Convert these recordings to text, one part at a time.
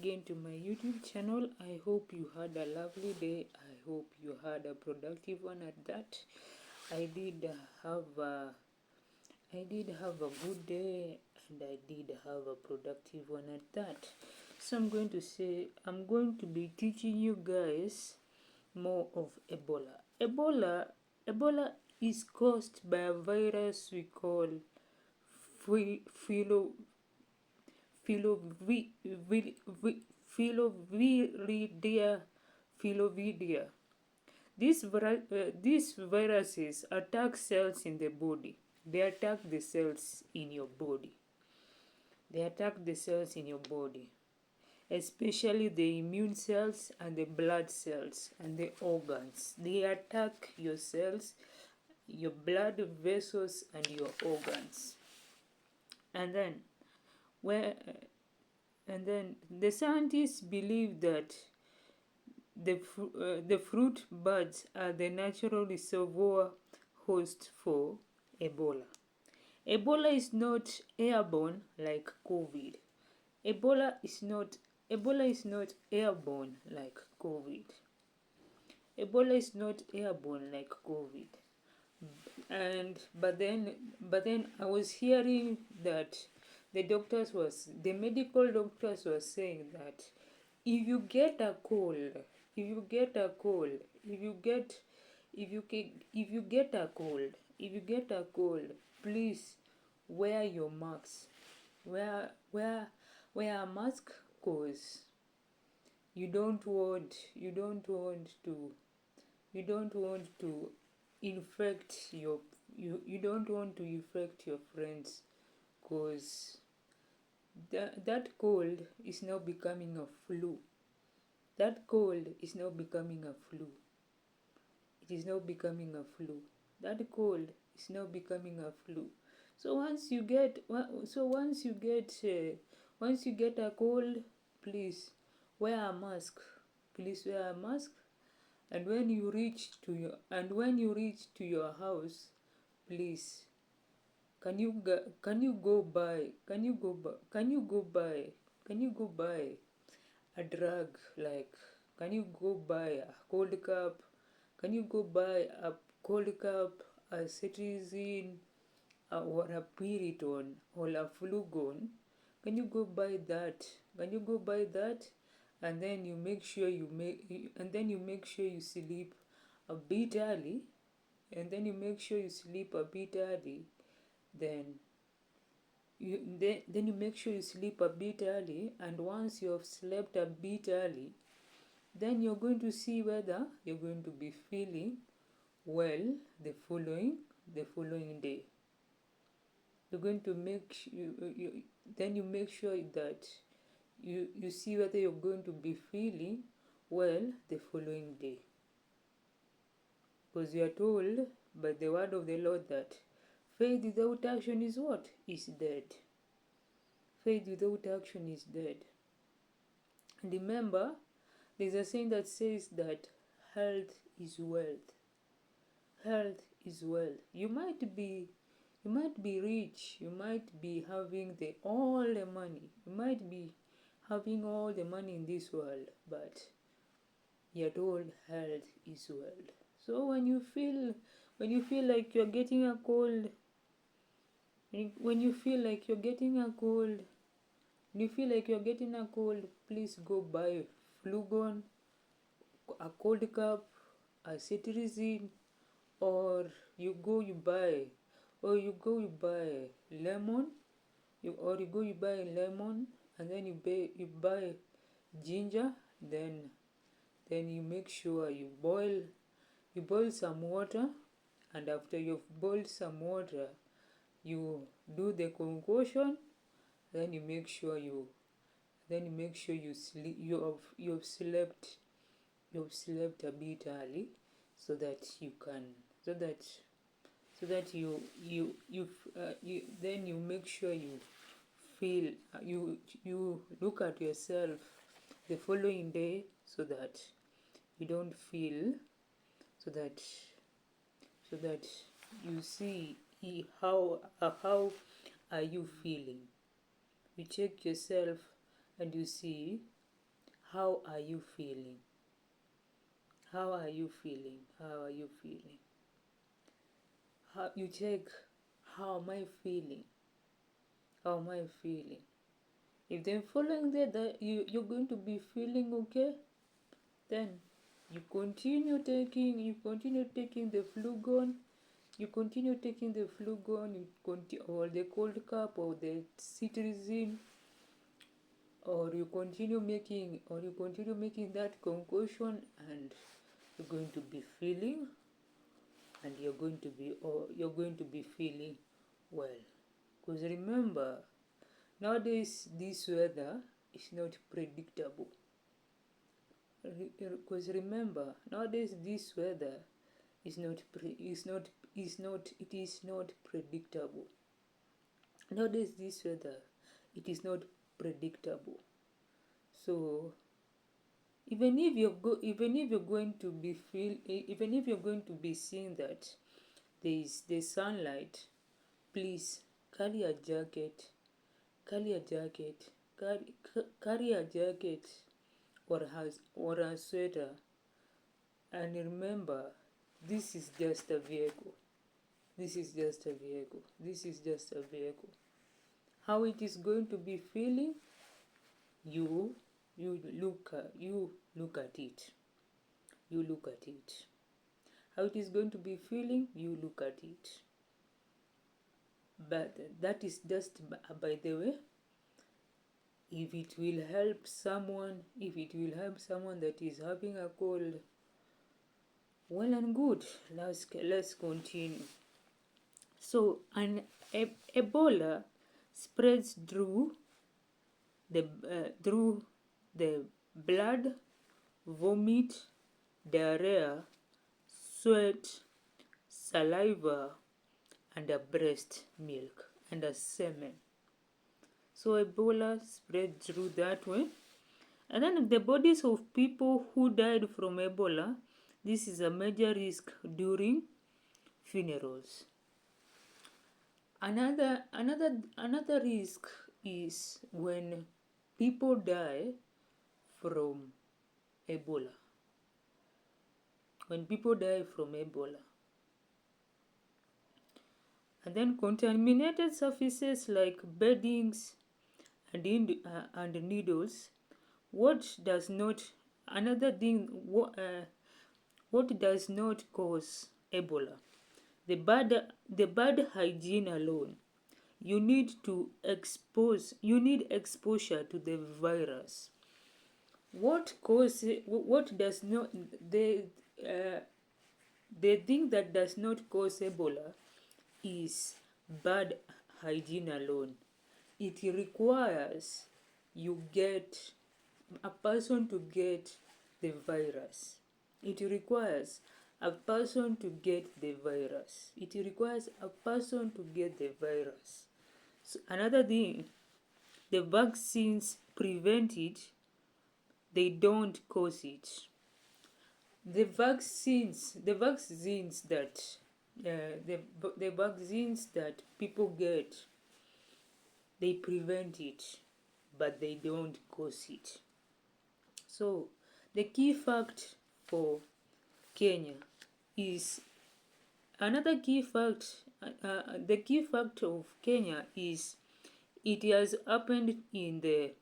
again to my YouTube channel. I hope you had a lovely day. I hope you had a productive one at that. I did have a good day, and I did have a productive one at that. So I'm going to be teaching you guys more of Ebola. Ebola is caused by a virus we call philo Filoviridia. Filovidia. These viruses attack cells in the body. They attack the cells in your body. They attack the cells in your body, especially the immune cells and the blood cells and the organs. They attack your cells, your blood vessels, and your organs. And then, where and then the scientists believe that the fruit bats are the natural reservoir host for Ebola. Ebola is not airborne like COVID. Ebola is not airborne like COVID. Ebola is not airborne like COVID. But then I was hearing that the medical doctors were saying that if you get a cold, if you get a cold, please wear your mask. Wear a mask, cause you don't want to infect your friends, cause that cold is now becoming a flu. That cold is now becoming a flu. It is now becoming a flu. That cold is now becoming a flu. So once you get a cold, please wear a mask. Please wear a mask. And when you reach to your house, please can you go buy a drug, like can you go buy a cold cup? Can you go buy a cold cup, a cetirizine, or a Piriton, or a Flugon? Can you go buy that? And then you make sure you sleep a bit early. Then you make sure you sleep a bit early. Then you make sure you sleep a bit early. And once you have slept a bit early, then you're going to see whether you're going to be feeling well the following day. You're going to make sure that you see whether you're going to be feeling well the following day. Because you are told by the word of the Lord that faith without action is what? Is dead. Faith without action is dead. And remember, there's a saying that says that health is wealth. Health is wealth. You might be rich. You might be having all the money. You might be having all the money in this world, but yet all health is wealth. So when you feel like you're getting a cold, please go buy Flugon, a cold cup, a cetirizine, or you buy lemon, and then you buy ginger. Then you make sure you boil some water, and after you've boiled some water, you do the concoction. Then you make sure you sleep. You've slept a bit early, so that you then you make sure you feel you look at yourself the following day, so that you don't feel so that you see how are you feeling. You check yourself and you see How are you feeling? How are you feeling? How are you feeling? You check, how am I feeling? How am I feeling? If then following that you're going to be feeling okay, then you continue taking the flugon, you continue taking the flugon, or the cold cup, or the cetirizine, or you continue making that concoction, and you're going to be feeling, and you're going to be feeling well. Because remember, nowadays this weather is not predictable. Because remember, nowadays this weather is not predictable. Nowadays this weather, it is not predictable. So even if you're going to be seeing that there is the sunlight, please carry a jacket, carry a jacket, carry a jacket, or a sweater. And remember, this is just a vehicle. This is just a vehicle. This is just a vehicle. How it is going to be feeling, you look at it. You look at it. How it is going to be feeling, you look at it. But that is just by the way. If it will help someone that is having a cold, well and good. Let's continue. So Ebola spreads through the blood, vomit, diarrhea, sweat, saliva, and a breast milk and a semen. So Ebola spread through that way. And then the bodies of people who died from Ebola, this is a major risk during funerals. Another risk is when people die from Ebola. When people die from Ebola. And then contaminated surfaces like beddings and needles. What does not cause Ebola? The bad hygiene alone. You need exposure to the virus. The thing that does not cause Ebola is bad hygiene alone. It requires a person to get the virus. It requires a person to get the virus. So another thing, the vaccines prevent it, they don't cause it. The vaccines that people get, they prevent it, but they don't cause it. So the key fact for Kenya is the key fact of Kenya is it has happened in the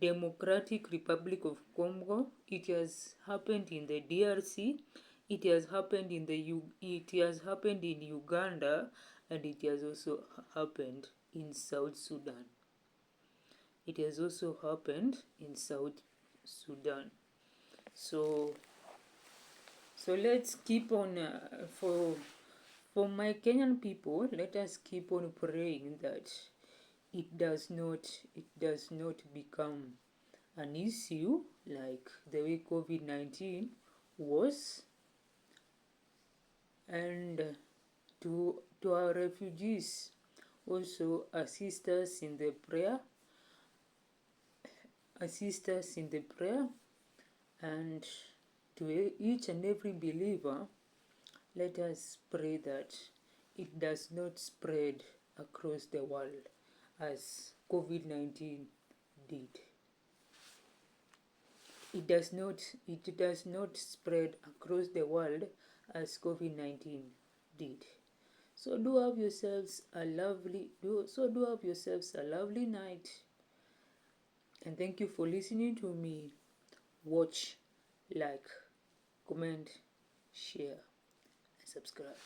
Democratic Republic of Congo, it has happened in the DRC, it has happened in Uganda, and it has also happened in South Sudan. So let's keep on for my Kenyan people, let us keep on praying that it does not become an issue like the way COVID-19 was. And to our refugees, also assist us in the prayer. And to each and every believer, let us pray that it does not spread across the world as COVID-19 did. it does not spread across the world as COVID-19 did. So do have yourselves a lovely night, and thank you for listening to me. Watch, like, comment, share, and subscribe.